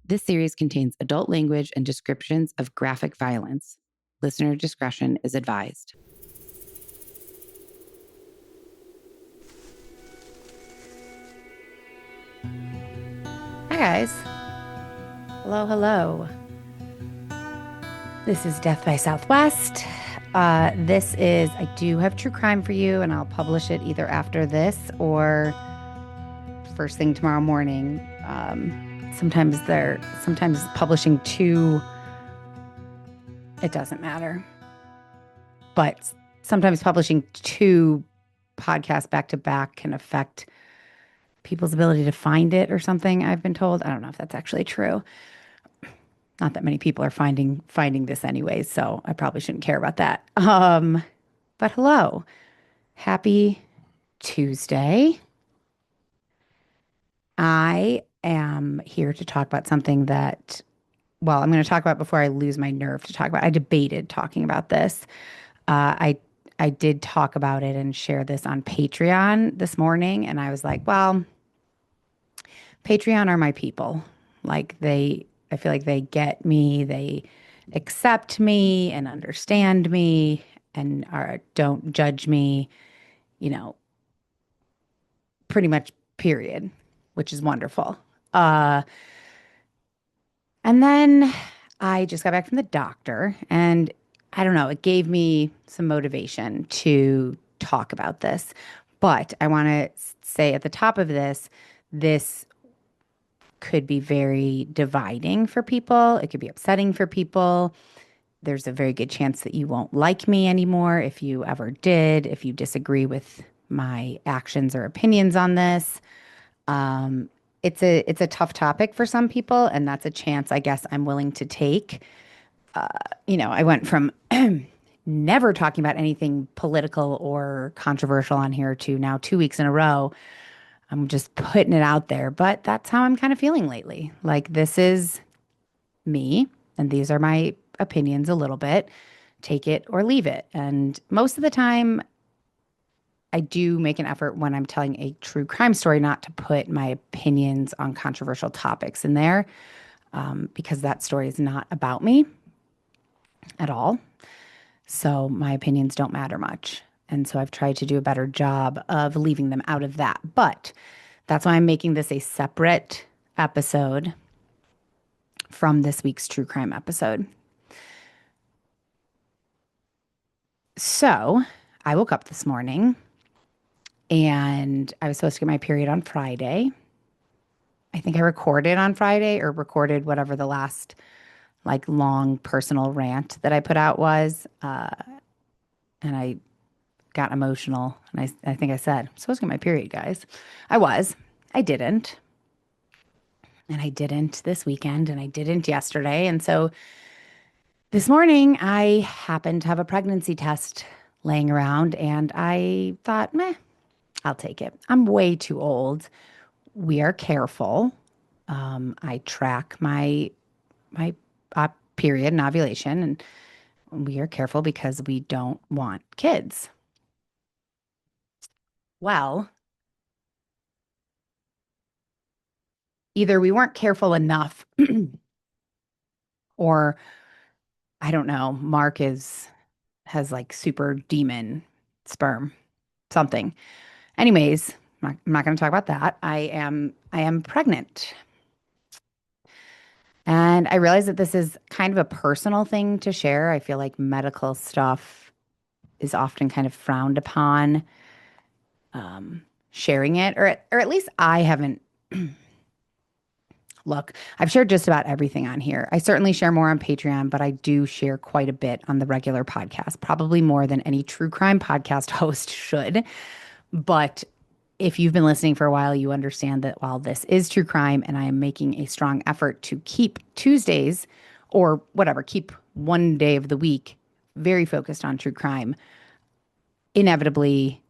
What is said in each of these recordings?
This series contains adult language and descriptions of graphic violence. Listener discretion is advised. Hi, guys. Hello. This is Death by Southwest. I do have true crime for you, and I'll publish it either after this or first thing tomorrow morning. Sometimes publishing two, it doesn't matter. But sometimes publishing two podcasts back to back can affect people's ability to find it or something, I've been told. I don't know if that's actually true. Not that many people are finding this anyways, so I probably shouldn't care about that. But hello. Happy Tuesday. I am here to talk about something that, well, I'm going to talk about before I lose my nerve to talk about. I debated talking about this. I did talk about it and share this on Patreon this morning, and I was like, well, Patreon are my people. I feel like they get me, they accept me and understand me and don't judge me, you know, pretty much, period, which is wonderful. Uh, and then I just got back from the doctor, and I don't know, it gave me some motivation to talk about this. But I want to say at the top of this could be very dividing for people. It could be upsetting for people. There's a very good chance that you won't like me anymore if you ever did, if you disagree with my actions or opinions on this. It's a tough topic for some people, and that's a chance I guess I'm willing to take. I went from never talking about anything political or controversial on here to now 2 weeks in a row. I'm just putting it out there, but that's how I'm kind of feeling lately. Like, this is me, and these are my opinions a little bit. Take it or leave it. And most of the time, I do make an effort when I'm telling a true crime story not to put my opinions on controversial topics in there, because that story is not about me at all. So my opinions don't matter much. And so I've tried to do a better job of leaving them out of that. But that's why I'm making this a separate episode from this week's true crime episode. So I woke up this morning and I was supposed to get my period on Friday. I think I recorded on Friday or recorded whatever the last like long personal rant that I put out was. And I got emotional. And I think I said, I'm supposed to get my period, guys. I was. I didn't. And I didn't this weekend and I didn't yesterday. And so this morning I happened to have a pregnancy test laying around and I thought, meh, I'll take it. I'm way too old. We are careful. I track my period and ovulation, and we are careful because we don't want kids. Well, either we weren't careful enough, or I don't know, Mark has like super demon sperm, something. Anyways, I'm not going to talk about that. I am pregnant. And I realize that this is kind of a personal thing to share. I feel like medical stuff is often kind of frowned upon, sharing it, or at least I haven't. Look, I've shared just about everything on here. I certainly share more on Patreon, but I do share quite a bit on the regular podcast, probably more than any true crime podcast host should. But if you've been listening for a while, you understand that while this is true crime and I am making a strong effort to keep Tuesdays or whatever, keep one day of the week very focused on true crime, inevitably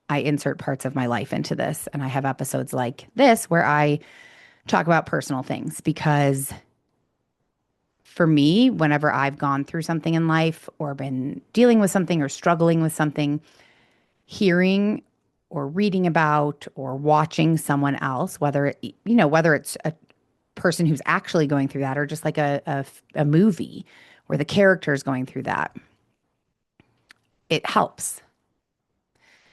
I insert parts of my life into this. And I have episodes like this where I talk about personal things because for me, whenever I've gone through something in life or been dealing with something or struggling with something, hearing or reading about or watching someone else, whether it's person who's actually going through that, or just like a movie where the character is going through that, it helps.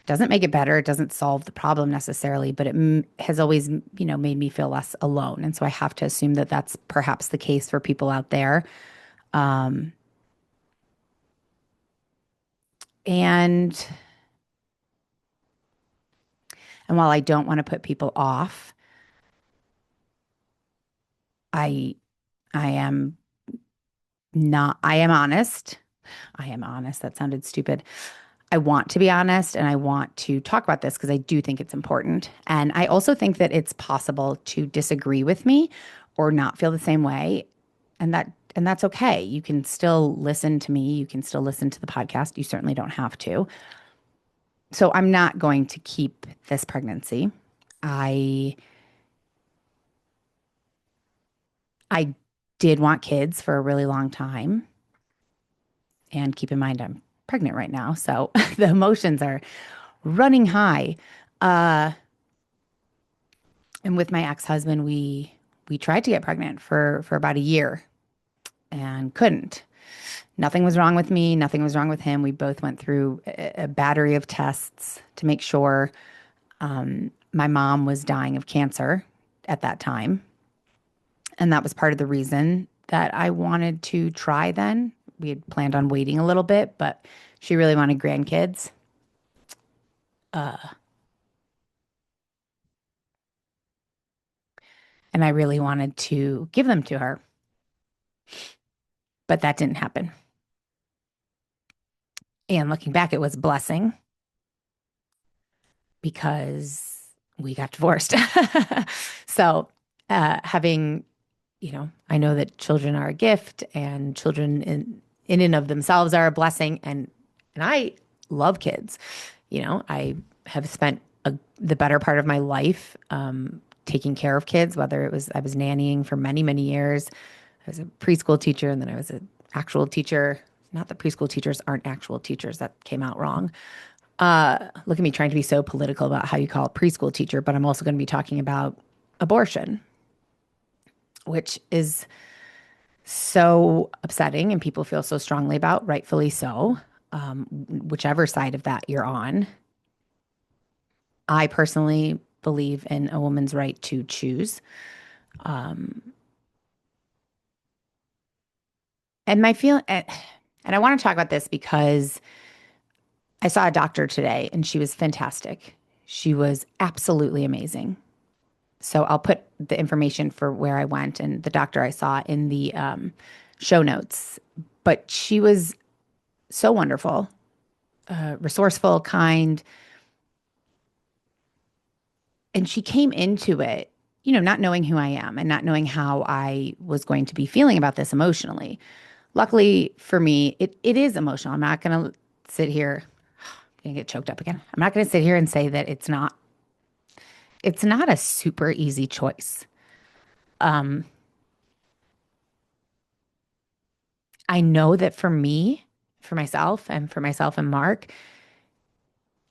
Doesn't make it better. It doesn't solve the problem necessarily, but it has always, made me feel less alone. And so I have to assume that that's perhaps the case for people out there. Um, and and while I don't want to put people off, I I am not. I am honest. I am honest. That sounded stupid. I want to be honest and I want to talk about this because I do think it's important. And I also think that it's possible to disagree with me or not feel the same way. And that's okay. You can still listen to me. You can still listen to the podcast. You certainly don't have to. So I'm not going to keep this pregnancy. I I did want kids for a really long time. And keep in mind I'm pregnant right now. So the emotions are running high. Uh And with my ex-husband, we tried to get pregnant for about a year and couldn't. Nothing was wrong with me, nothing was wrong with him. We both went through a battery of tests to make sure. My mom was dying of cancer at that time, and that was part of the reason that I wanted to try then. We had planned on waiting a little bit, but she really wanted grandkids. And I really wanted to give them to her, but that didn't happen. And looking back, it was a blessing because we got divorced. So, having, I know that children are a gift and children in and of themselves are a blessing. And I love kids. I have spent the better part of my life taking care of kids, whether I was nannying for many, many years. I was a preschool teacher and then I was an actual teacher. Not that preschool teachers aren't actual teachers. That came out wrong. Look at me trying to be so political about how you call a preschool teacher, but I'm also going to be talking about abortion, which is so upsetting and people feel so strongly about, rightfully so, whichever side of that you're on. I personally believe in a woman's right to choose. And my feel, and I want to talk about this because I saw a doctor today and she was fantastic. She was absolutely amazing. So I'll put the information for where I went and the doctor I saw in the show notes. But she was so wonderful, resourceful, kind. And she came into it, not knowing who I am and not knowing how I was going to be feeling about this emotionally. Luckily for me, it is emotional. I'm not going to sit here, I'm going to get choked up again. I'm not going to sit here and say that it's not a super easy choice. Um, I know that for myself and Mark,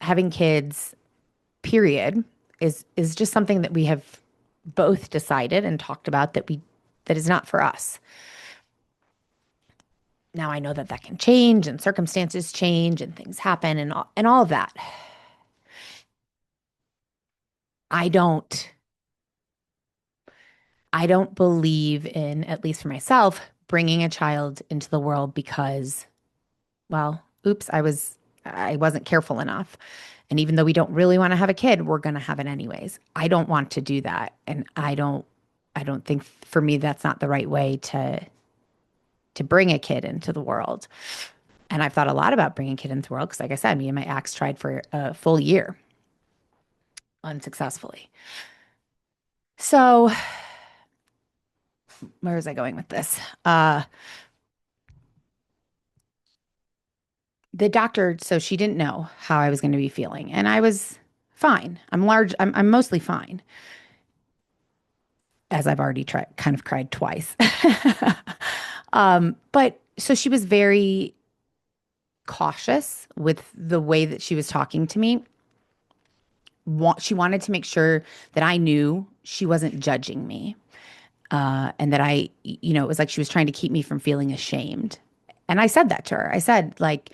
having kids, period, is just something that we have both decided and talked about that is not for us. Now I know that that can change and circumstances change and things happen and all of that. I don't I don't believe in, at least for myself, bringing a child into the world because, well, oops, I wasn't careful enough. And even though we don't really want to have a kid, we're going to have it anyways. I don't want to do that. And I don't think for me that's not the right way to bring a kid into the world. And I've thought a lot about bringing a kid into the world because, like I said, me and my ex tried for a full year unsuccessfully. So, where was I going with this? The doctor, so she didn't know how I was going to be feeling, and I was fine. I'm mostly fine, as I've already kind of cried twice. But so she was very cautious with the way that she was talking to me. She wanted to make sure that I knew she wasn't judging me. And that it was like she was trying to keep me from feeling ashamed. And I said that to her. I said, like,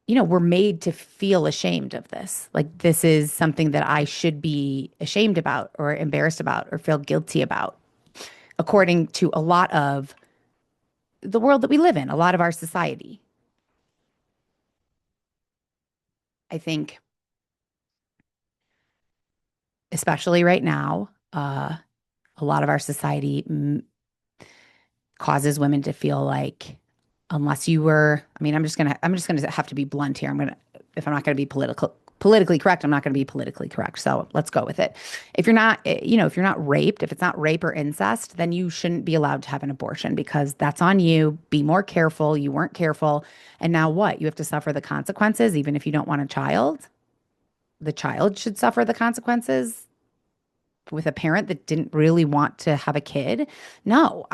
we're made to feel ashamed of this. Like, this is something that I should be ashamed about or embarrassed about or feel guilty about, according to a lot of the world that we live in, a lot of our society. I think, especially right now, a lot of our society causes women to feel like, unless you were, I mean, I'm just gonna have to be blunt here. If I'm not gonna be politically correct, I'm not gonna be politically correct. So let's go with it. If you're not, if you're not raped, if it's not rape or incest, then you shouldn't be allowed to have an abortion because that's on you. Be more careful. You weren't careful. And now what? You have to suffer the consequences, even if you don't want a child. The child should suffer the consequences with a parent that didn't really want to have a kid. No,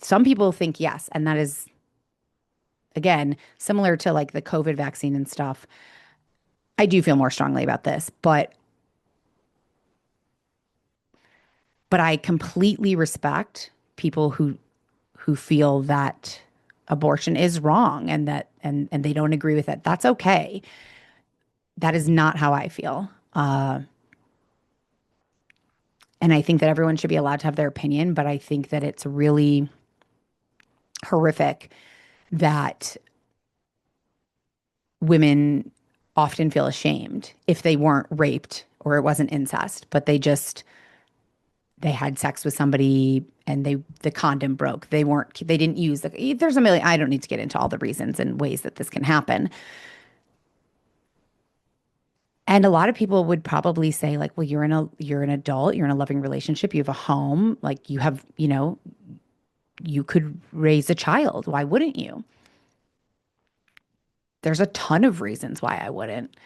some people think yes, and that is, again, similar to like the COVID vaccine and stuff. I do feel more strongly about this, but I completely respect people who feel that abortion is wrong and and they don't agree with it. That's okay. That is not how I feel. And I think that everyone should be allowed to have their opinion, but I think that it's really horrific that women often feel ashamed if they weren't raped or it wasn't incest, but they had sex with somebody and the condom broke. They didn't use there's a million, I don't need to get into all the reasons and ways that this can happen. And a lot of people would probably say like, well, you're an adult, you're in a loving relationship, you have a home, like you have, you could raise a child. Why wouldn't you? There's a ton of reasons why I wouldn't.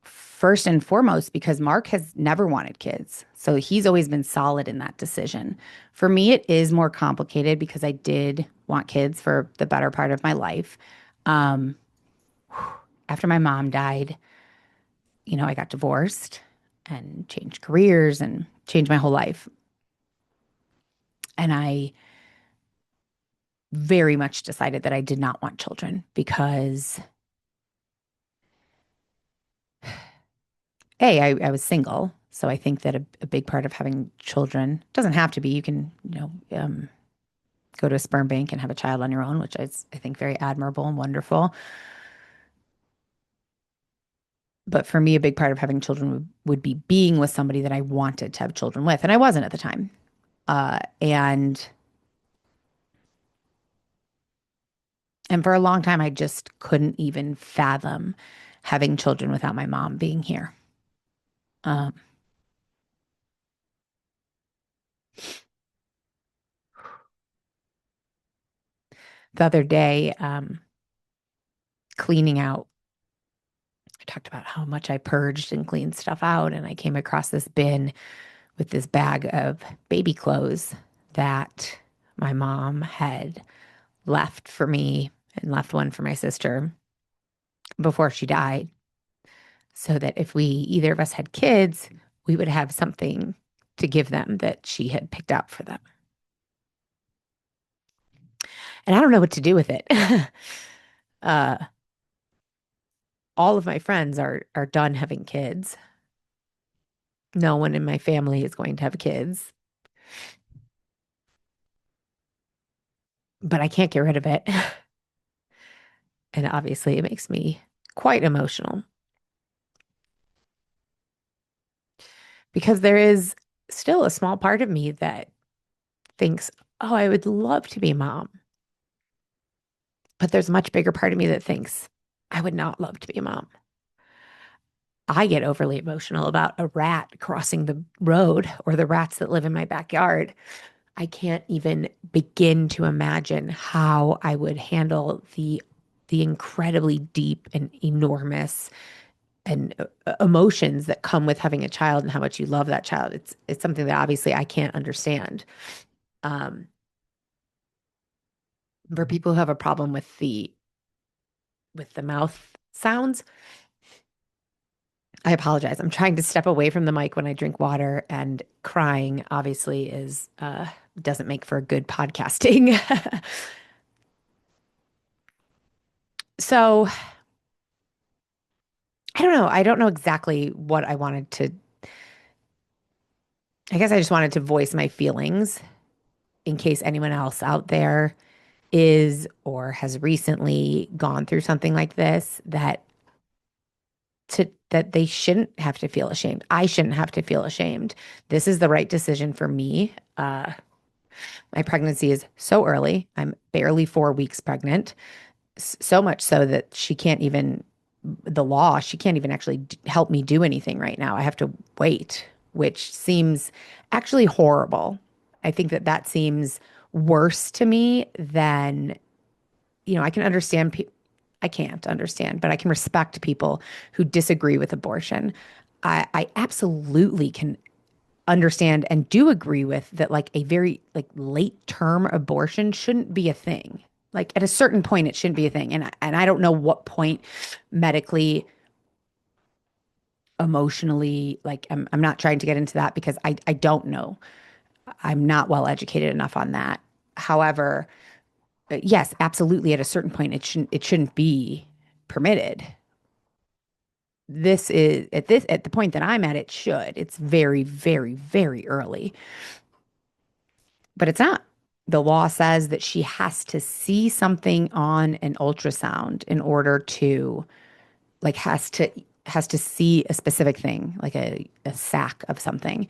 First and foremost, because Mark has never wanted kids. So he's always been solid in that decision. For me, it is more complicated because I did want kids for the better part of my life. Um, After my mom died, I got divorced and changed careers and changed my whole life. And I very much decided that I did not want children because I was single. So I think that a big part of having children doesn't have to be, you can, go to a sperm bank and have a child on your own, which is, I think, very admirable and wonderful. But for me, a big part of having children would be being with somebody that I wanted to have children with. And I wasn't at the time. And for a long time, I just couldn't even fathom having children without my mom being here. Um, the other day, cleaning out, I talked about how much I purged and cleaned stuff out, and I came across this bin with this bag of baby clothes that my mom had left for me and left one for my sister before she died, so that if either of us had kids, we would have something to give them that she had picked out for them. And I don't know what to do with it. uh, all of my friends are done having kids. No one in my family is going to have kids, but I can't get rid of it. And obviously, it makes me quite emotional because there is still a small part of me that thinks, oh, I would love to be a mom. But there's a much bigger part of me that thinks, I would not love to be a mom. I get overly emotional about a rat crossing the road or the rats that live in my backyard. I can't even begin to imagine how I would handle the incredibly deep and enormous and emotions that come with having a child and how much you love that child. It's something that obviously I can't understand. Um, for people who have a problem with the mouth sounds, I apologize. I'm trying to step away from the mic when I drink water, and crying obviously is doesn't make for good podcasting. So I don't know. I don't know exactly what I wanted to. I guess I just wanted to voice my feelings in case anyone else out there is or has recently gone through something like this, that they shouldn't have to feel ashamed. I shouldn't have to feel ashamed. This is the right decision for me. My pregnancy is so early. I'm barely 4 weeks pregnant, so much so that the law, she can't even actually help me do anything right now. I have to wait, which seems actually horrible. I think that that seems worse to me than, I can understand I can't understand, but I can respect people who disagree with abortion. I absolutely can understand and do agree with that, like a very like late term abortion shouldn't be a thing. Like at a certain point it shouldn't be a thing. And I don't know what point medically, emotionally, like I'm not trying to get into that because I don't know. I'm not well educated enough on that. However, yes, absolutely at a certain point it shouldn't be permitted. This is at the point that I'm at, it should. It's very, very, very early, but it's not. The law says that she has to see something on an ultrasound in order to like has to see a specific thing, like a sac of something.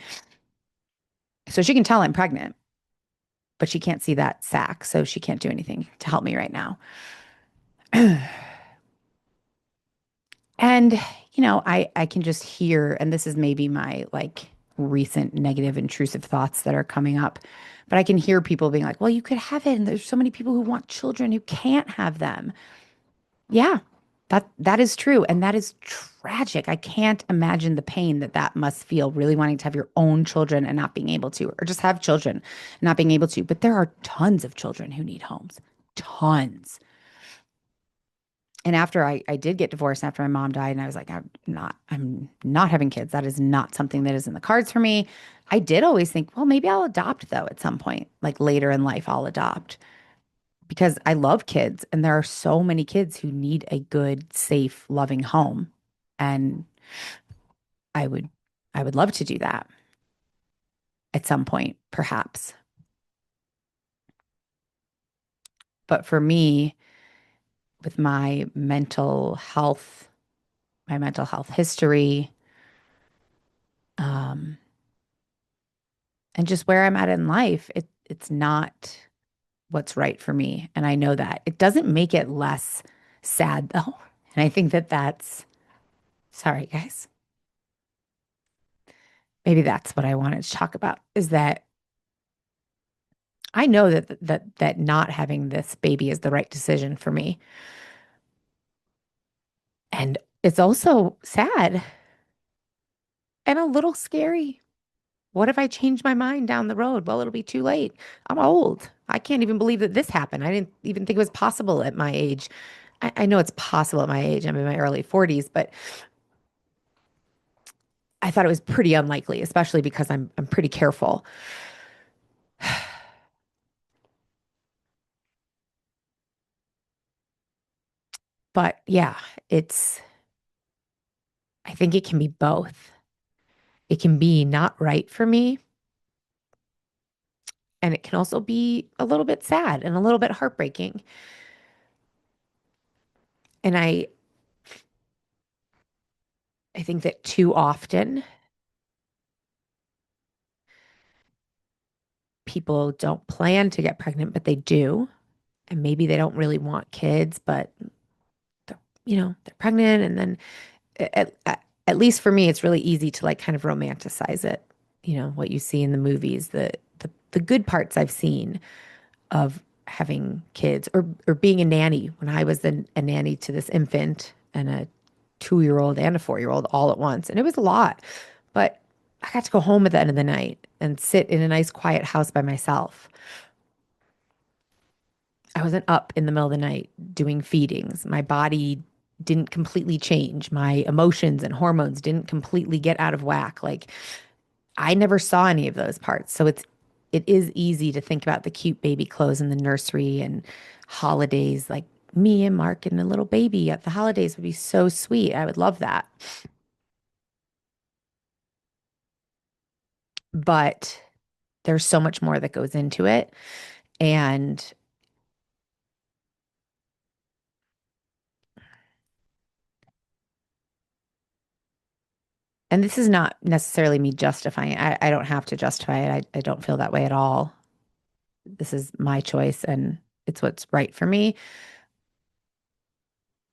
So she can tell I'm pregnant, but she can't see that sac, so she can't do anything to help me right now. And, I can just hear, and this is maybe my like recent negative intrusive thoughts that are coming up, but I can hear people being like, well, you could have it. And there's so many people who want children who can't have them. Yeah, that is true. And that is tragic. I can't imagine the pain that that must feel, really wanting to have your own children and not being able to, or just have children and not being able to. But there are tons of children who need homes, tons. And after I did get divorced after my mom died, and I was like, I'm not having kids. That is not something that is in the cards for me. I did always think, well, maybe I'll adopt though at some point, like later in life, I'll adopt because I love kids and there are so many kids who need a good, safe, loving home. And I would I would love to do that at some point, perhaps. But for me, with my mental health history, um, and just where I'm at in life, it's not what's right for me. And I know that. It doesn't make it less sad though. And I think that that's, sorry guys, maybe that's what I wanted to talk about is that I know that not having this baby is the right decision for me. And it's also sad and a little scary. What if I change my mind down the road? Well, it'll be too late. I'm old. I can't even believe that this happened. I didn't even think it was possible at my age. I know it's possible at my age. I'm in my early 40s, but I thought it was pretty unlikely, especially because I'm pretty careful. But yeah, it's I think it can be both. It can be not right for me, and it can also be a little bit sad and a little bit heartbreaking. And I think that too often people don't plan to get pregnant, but they do. And maybe they don't really want kids, but they're pregnant. And then at least for me, it's really easy to like kind of romanticize it. What you see in the movies, the good parts I've seen of having kids or being a nanny when I was a nanny to this infant and a 2-year old and a 4-year old all at once. And it was a lot, but I got to go home at the end of the night and sit in a nice quiet house by myself. I wasn't up in the middle of the night doing feedings. My body didn't completely change. My emotions and hormones didn't completely get out of whack. Like I never saw any of those parts. So it is easy to think about the cute baby clothes in the nursery and holidays, like me and Mark and the little baby at the holidays would be so sweet. I would love that. But there's so much more that goes into it. And and this is not necessarily me justifying it. I don't have to justify it. I don't feel that way at all. This is my choice and it's what's right for me.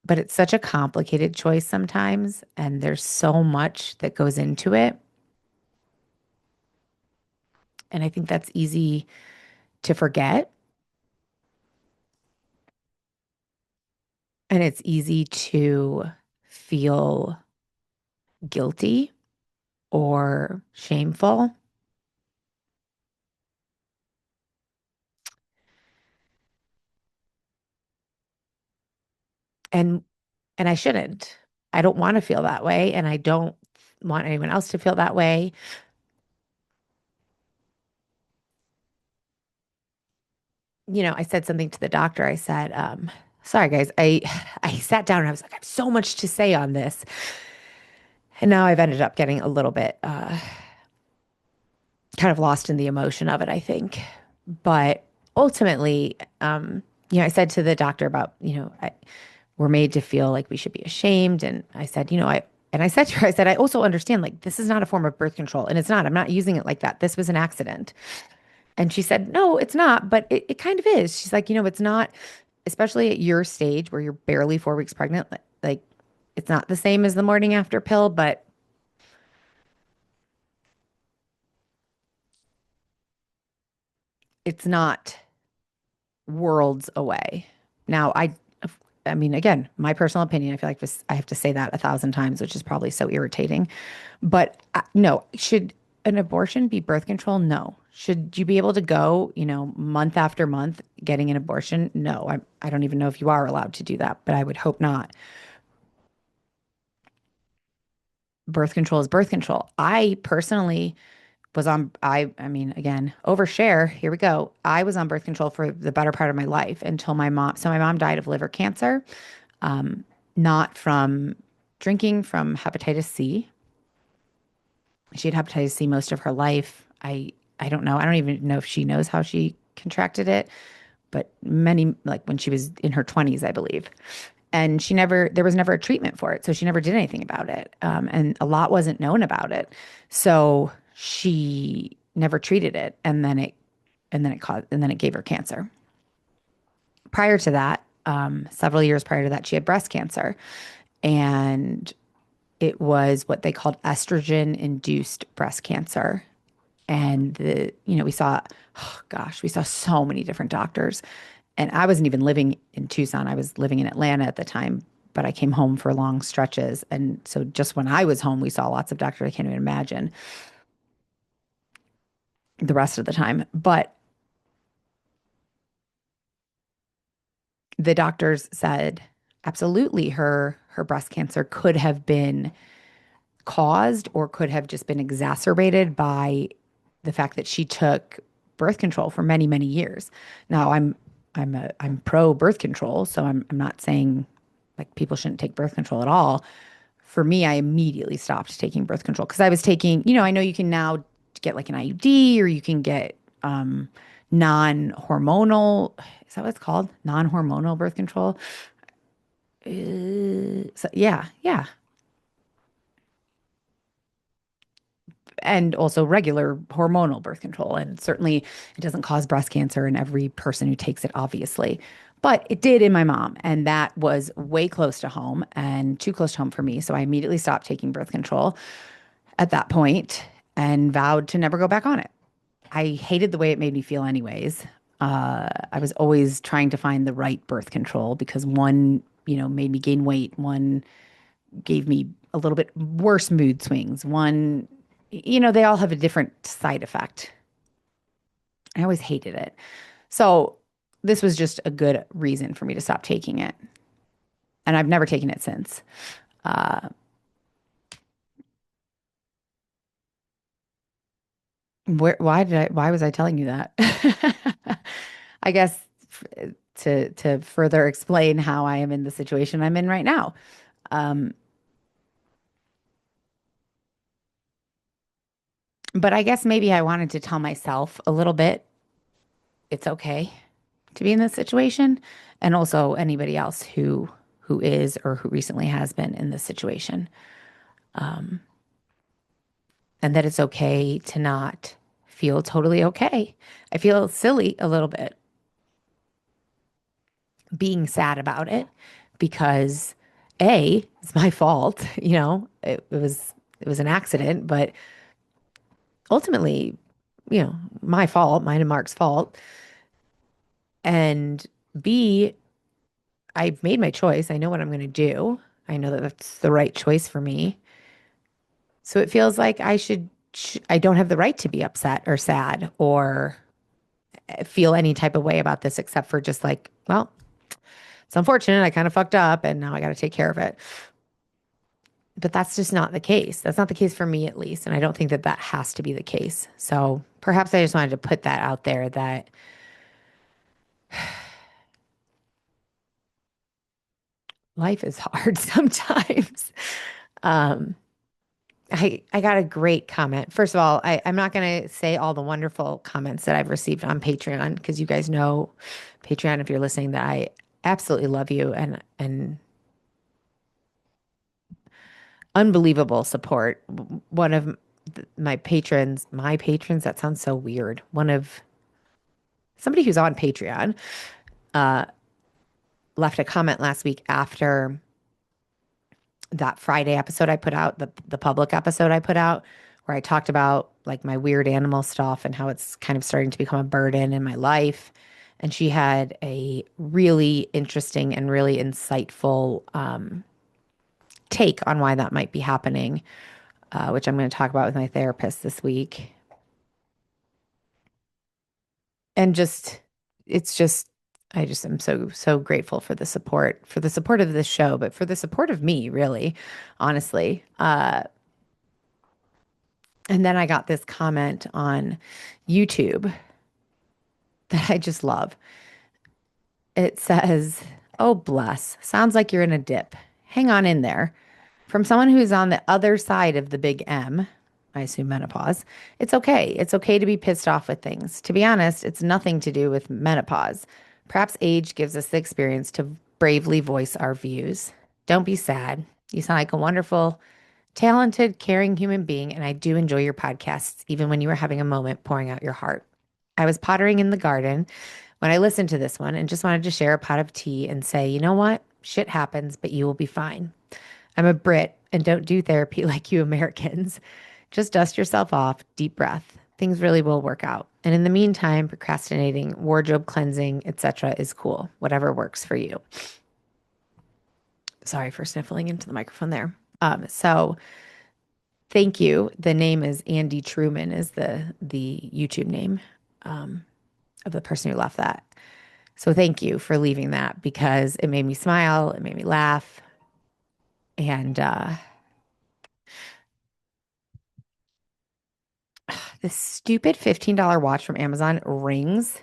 But it's such a complicated choice sometimes, and there's so much that goes into it. And I think that's easy to forget. And it's easy to feel guilty or shameful. And and I shouldn't. I don't want to feel that way, and I don't want anyone else to feel that way. I said something to the doctor. I said, sorry guys, I sat down and I was like, I have so much to say on this. And now I've ended up getting a little bit kind of lost in the emotion of it, I think. But ultimately, I said to the doctor about, we're made to feel like we should be ashamed. And I said, and I said to her, I said, I also understand like this is not a form of birth control. And it's not, I'm not using it like that. This was an accident. And she said, no, it's not, but it kind of is. She's like, it's not, especially at your stage where you're barely 4 weeks pregnant, like it's not the same as the morning after pill, but it's not worlds away. Now, I mean, again, my personal opinion, I feel like I have to say that 1,000 times, which is probably so irritating. But no, should an abortion be birth control? No. Should you be able to go, month after month getting an abortion? No. I don't even know if you are allowed to do that, but I would hope not. Birth control is birth control. I personally I mean, again, overshare. Here we go. I was on birth control for the better part of my life until my mom died of liver cancer, not from drinking, from hepatitis C. She had hepatitis C most of her life. I don't know. I don't even know if she knows how she contracted it, but like when she was in her 20s, I believe. And there was never a treatment for it. So she never did anything about it. And a lot wasn't known about it. So she never treated it. And then it gave her cancer. Prior to that, several years prior to that, she had breast cancer. And it was what they called estrogen induced breast cancer. And we saw, oh gosh, we saw so many different doctors. And I wasn't even living in Tucson. I was living in Atlanta at the time, but I came home for long stretches. And so just when I was home, we saw lots of doctors. I can't even imagine the rest of the time. But the doctors said absolutely her breast cancer could have been caused or could have just been exacerbated by the fact that she took birth control for many, many years. Now I'm pro birth control, so I'm not saying like people shouldn't take birth control at all. For me, I immediately stopped taking birth control because I was taking, I know you can now get like an IUD or you can get non-hormonal, is that what it's called? Non-hormonal birth control. So yeah, yeah. And also regular hormonal birth control. And certainly it doesn't cause breast cancer in every person who takes it, obviously. But it did in my mom. And that was way close to home and too close to home for me. So I immediately stopped taking birth control at that point and vowed to never go back on it. I hated the way it made me feel, anyways. I was always trying to find the right birth control because one, made me gain weight. One gave me a little bit worse mood swings. One, they all have a different side effect. I always hated it. So this was just a good reason for me to stop taking it. and I've never taken it since. Uh, why was I telling you that? I guess to further explain how I am in the situation I'm in right now. Um, but I guess maybe I wanted to tell myself a little bit it's okay to be in this situation, and also anybody else who is or who recently has been in this situation, and that it's okay to not feel totally okay. I feel silly a little bit being sad about it because it's my fault, it was an accident, but ultimately, my fault, mine and Mark's fault. And B, I've made my choice. I know what I'm going to do. I know that that's the right choice for me. So it feels like I don't have the right to be upset or sad or feel any type of way about this except for just like, well, it's unfortunate. I kind of fucked up and now I got to take care of it. But that's just not the case. That's not the case for me, at least. And I don't think that that has to be the case. So perhaps I just wanted to put that out there that life is hard sometimes. Um, I got a great comment. First of all, I'm not going to say all the wonderful comments that I've received on Patreon because you guys know Patreon, if you're listening, that I absolutely love you and unbelievable support. One of my patrons, that sounds so weird. One of somebody who's on Patreon left a comment last week after that Friday episode I put out, the public episode I put out, where I talked about like my weird animal stuff and how it's kind of starting to become a burden in my life. And she had a really interesting and really insightful take on why that might be happening, which I'm going to talk about with my therapist this week. And it's just, I just am so grateful for the support of this show, but for the support of me, really, honestly. And then I got this comment on YouTube that I just love. It says, "Oh, bless. Sounds like you're in a dip. Hang on in there." From someone who's on the other side of the big M, I assume menopause, it's okay. It's okay to be pissed off with things. To be honest, it's nothing to do with menopause. Perhaps age gives us the experience to bravely voice our views. Don't be sad. You sound like a wonderful, talented, caring human being, and I do enjoy your podcasts, even when you were having a moment pouring out your heart. I was pottering in the garden when I listened to this one and just wanted to share a pot of tea and say, you know what? Shit happens, but you will be fine. I'm a Brit and don't do therapy like you Americans. Just dust yourself off, deep breath. Things really will work out. And in the meantime, procrastinating, wardrobe cleansing, etc. is cool. Whatever works for you. Sorry for sniffling into the microphone there. So thank you. The name is Andy Truman is the YouTube name of the person who left that. So thank you for leaving that because it made me smile, it made me laugh, and this stupid $15 watch from Amazon rings.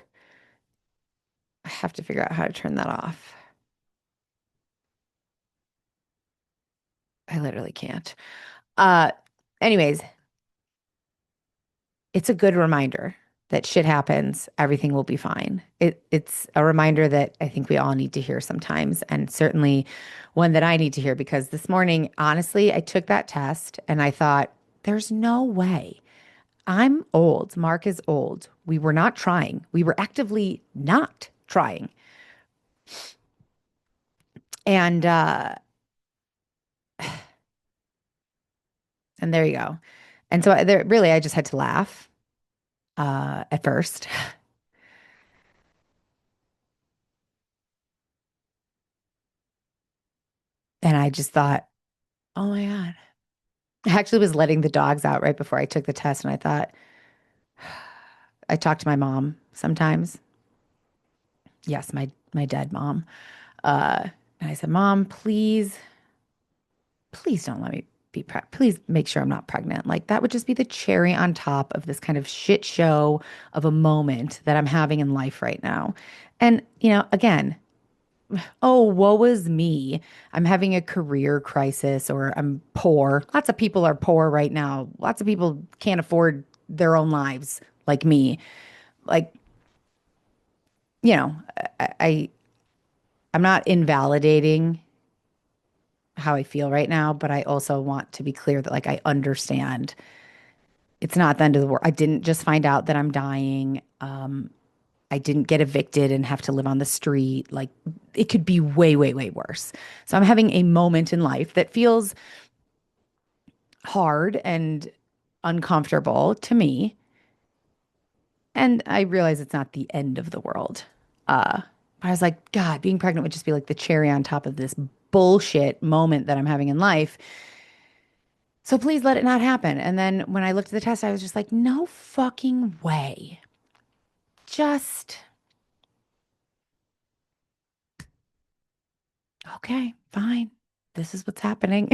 I have to figure out how to turn that off. I literally can't. Uh, anyways, it's a good reminder that shit happens, everything will be fine. It's a reminder that I think we all need to hear sometimes, and certainly one that I need to hear because this morning, honestly, I took that test and I thought, there's no way. I'm old. Mark is old. We were not trying. We were actively not trying. And and there you go. And so there really I just had to laugh at first. And I just thought, oh my God. I actually was letting the dogs out right before I took the test. And I thought, I talk to my mom sometimes. Yes, my dead mom. And I said, Mom, please don't let me be pregnant. Please make sure I'm not pregnant. Like that would just be the cherry on top of this kind of shit show of a moment that I'm having in life right now. And, again, oh, woe is me. I'm having a career crisis or I'm poor. Lots of people are poor right now. Lots of people can't afford their own lives like me. Like, you know, I I'm not invalidating how I feel right now, but I also want to be clear that like I understand it's not the end of the world. I didn't just find out that I'm dying. I didn't get evicted and have to live on the street. Like it could be way, way, way worse. So I'm having a moment in life that feels hard and uncomfortable to me. And I realize it's not the end of the world. I was like, God, being pregnant would just be like the cherry on top of this bullshit moment that I'm having in life. So please let it not happen. And then when I looked at the test, I was just like, no fucking way. Just, okay, fine. This is what's happening.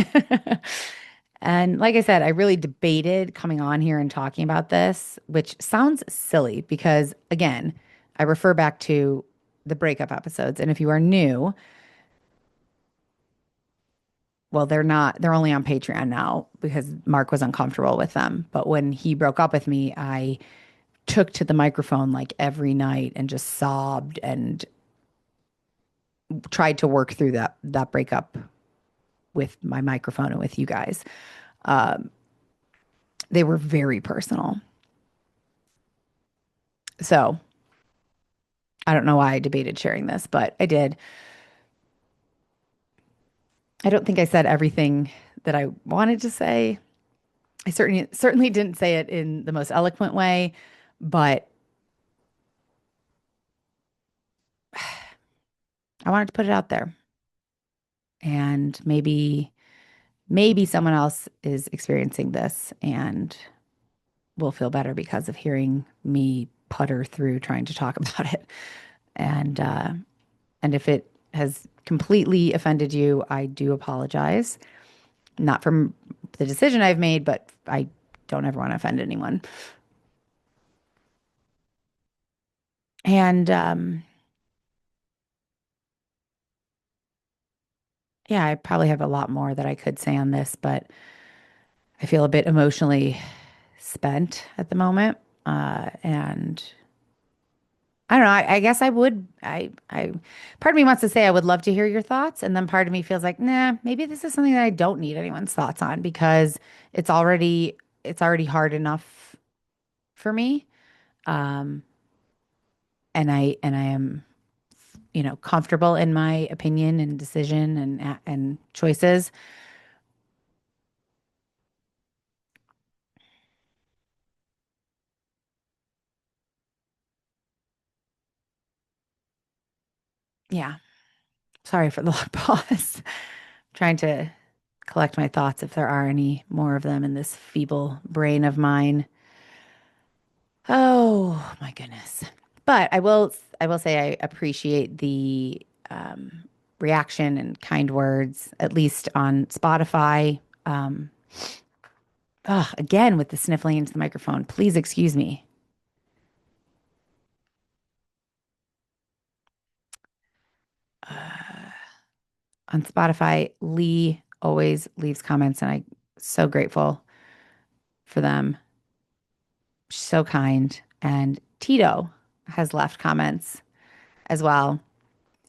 And like I said, I really debated coming on here and talking about this, which sounds silly because, again, I refer back to the breakup episodes. And if you are new, well, they're only on Patreon now because Mark was uncomfortable with them. But when he broke up with me, I took to the microphone like every night and just sobbed and tried to work through that breakup with my microphone and with you guys. They were very personal. So I don't know why I debated sharing this, but I did. I don't think I said everything that I wanted to say. I certainly didn't say it in the most eloquent way, but I wanted to put it out there. And maybe someone else is experiencing this and will feel better because of hearing me putter through trying to talk about it. And if it has completely offended you, I do apologize. Not from the decision I've made, but I don't ever want to offend anyone. And yeah, I probably have a lot more that I could say on this, but I feel a bit emotionally spent at the moment. And I don't know. I guess I would. Part of me wants to say I would love to hear your thoughts, and then part of me feels like, nah, maybe this is something that I don't need anyone's thoughts on because it's already it's already hard enough for me. Um, and I am, comfortable in my opinion and decision and choices. Yeah. Sorry for the long pause. Trying to collect my thoughts if there are any more of them in this feeble brain of mine. Oh my goodness. But I will say I appreciate the reaction and kind words, at least on Spotify. Again with the sniffling into the microphone. Please excuse me. On Spotify, Lee always leaves comments, and I'm so grateful for them. She's so kind. And Tito has left comments as well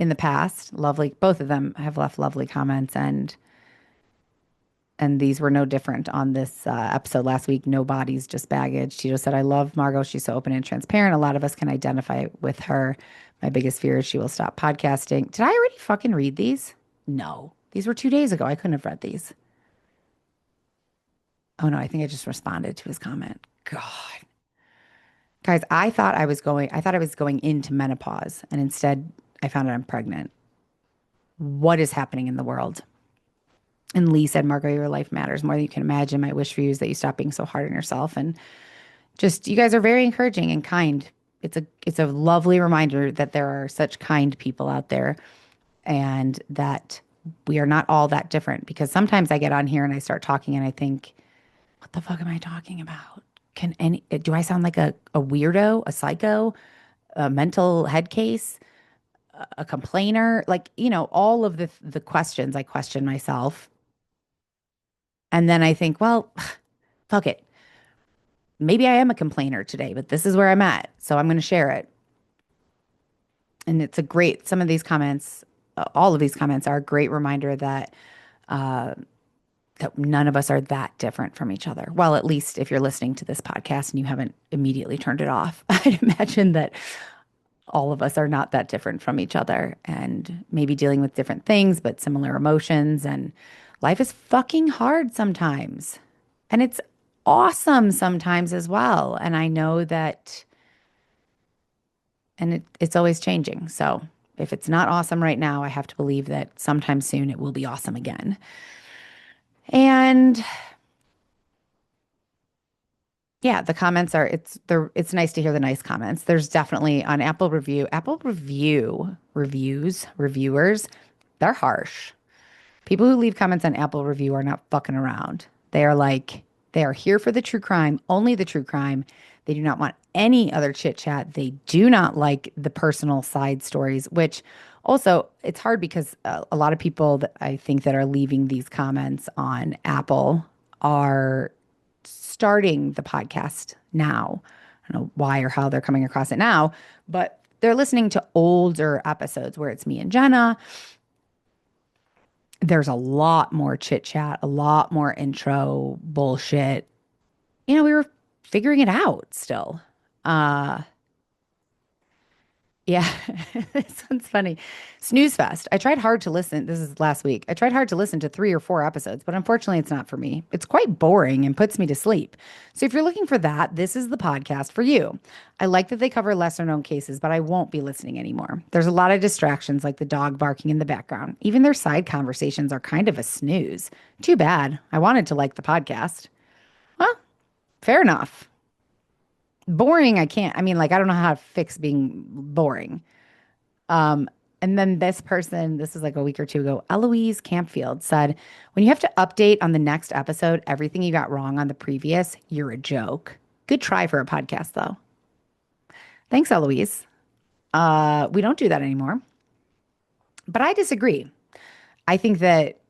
in the past. Lovely. Both of them have left lovely comments, and these were no different on this episode last week. No bodies, just baggage. Tito said, I love Margot. She's so open and transparent. A lot of us can identify with her. My biggest fear is she will stop podcasting. Did I already fucking read these? No. These were 2 days ago. I couldn't have read these. Oh no, I think I just responded to his comment. God. Guys, I thought I was going into menopause, and instead I found out I'm pregnant. What is happening in the world? And Lee said, Margot, your life matters more than you can imagine. My wish for you is that you stop being so hard on yourself. And just you guys are very encouraging and kind. It's a lovely reminder that there are such kind people out there. and that we are not all that different. Because sometimes I get on here and I start talking and I think, what the fuck am I talking about? Do I sound like a weirdo, a psycho, a mental head case, a complainer? Like, all of the questions I question myself. And then I think, well, fuck it. Maybe I am a complainer today, but this is where I'm at. So I'm going to share it. And some of these comments, all of these comments are a great reminder that none of us are that different from each other. Well, at least if you're listening to this podcast and you haven't immediately turned it off, I'd imagine that all of us are not that different from each other and maybe dealing with different things, but similar emotions. And life is fucking hard sometimes. And it's awesome sometimes as well. And I know that, and it's always changing. So if it's not awesome right now, I have to believe that sometime soon it will be awesome again. And yeah, the comments are it's nice to hear the nice comments. There's definitely on reviewers, they're harsh. People who leave comments on Apple review are not fucking around. They are here for the true crime, only the true crime. They do not want any other chit chat. They do not like the personal side stories, which also it's hard because a lot of people that I think that are leaving these comments on Apple are starting the podcast now. I don't know why or how they're coming across it now, but they're listening to older episodes where it's me and Jenna. There's a lot more chit chat, a lot more intro bullshit. We were figuring it out still. Uh, Yeah, this one's funny. Snooze Fest. I tried hard to listen. This is last week. I tried hard to listen to 3 or 4 episodes, but unfortunately, it's not for me. It's quite boring and puts me to sleep. So if you're looking for that, this is the podcast for you. I like that they cover lesser known cases, but I won't be listening anymore. There's a lot of distractions like the dog barking in the background. Even their side conversations are kind of a snooze. Too bad. I wanted to like the podcast. Well, fair enough. Boring, I can't. I mean, like, I don't know how to fix being boring. Um, and then this is like a week or two ago, Eloise Campfield said, when you have to update on the next episode, everything you got wrong on the previous, you're a joke. Good try for a podcast, though. Thanks, Eloise. We don't do that anymore. But I disagree. I think that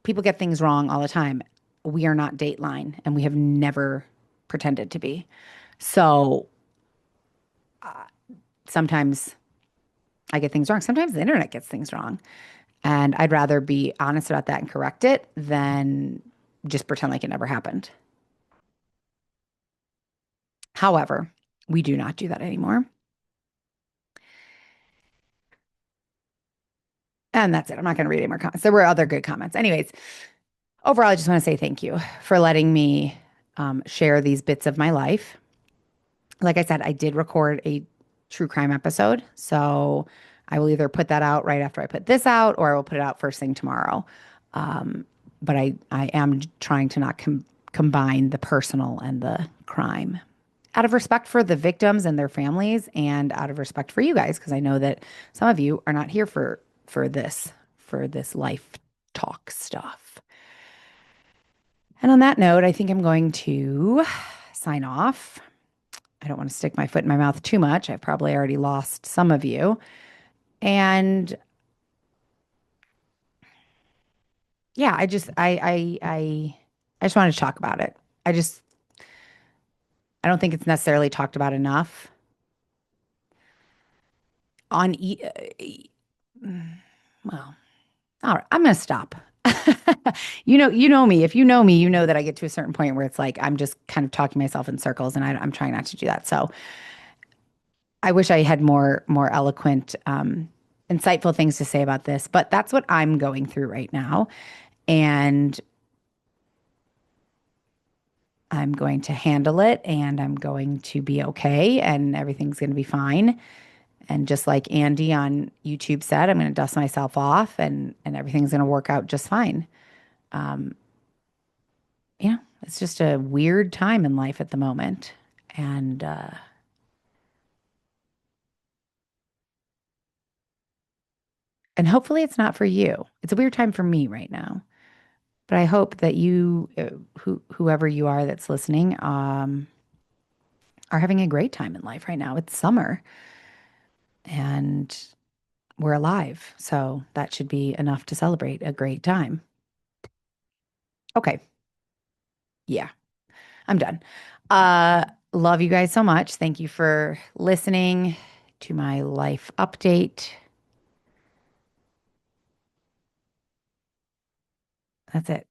people get things wrong all the time. We are not Dateline, and we have never pretended to be. So sometimes I get things wrong. Sometimes the internet gets things wrong. And I'd rather be honest about that and correct it than just pretend like it never happened. However, we do not do that anymore. And that's it. I'm not going to read any more comments. There were other good comments. Anyways, overall, I just want to say thank you for letting me share these bits of my life. Like I said, I did record a true crime episode. So I will either put that out right after I put this out or I will put it out first thing tomorrow. But I am trying to not combine the personal and the crime out of respect for the victims and their families and out of respect for you guys, because I know that some of you are not here for this life talk stuff. And on that note, I think I'm going to sign off. I don't want to stick my foot in my mouth too much. I've probably already lost some of you. And yeah, I just wanted to talk about it. I don't think it's necessarily talked about enough on well, all right, I'm going to stop. You know me. If you know me, you know that I get to a certain point where it's like I'm just kind of talking myself in circles, and I'm trying not to do that. So I wish I had more eloquent, insightful things to say about this, but that's what I'm going through right now, and I'm going to handle it, and I'm going to be okay, and everything's going to be fine. And just like Andy on YouTube said, I'm going to dust myself off, and everything's going to work out just fine. Um, yeah, it's just a weird time in life at the moment. And And hopefully it's not for you. It's a weird time for me right now. But I hope that you, whoever you are that's listening, are having a great time in life right now. It's summer and we're alive. So that should be enough to celebrate a great time. Okay. Yeah, I'm done. Love you guys so much. Thank you for listening to my life update. That's it.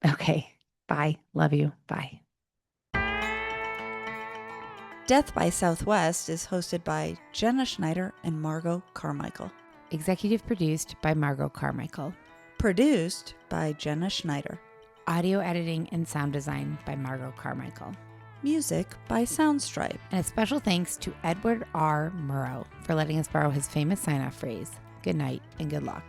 Okay. Bye. Love you. Bye. Death by Southwest is hosted by Jenna Schneider and Margot Carmichael. Executive produced by Margot Carmichael. Produced by Jenna Schneider. Audio editing and sound design by Margot Carmichael. Music by Soundstripe. And a special thanks to Edward R. Murrow for letting us borrow his famous sign-off phrase, good night and good luck.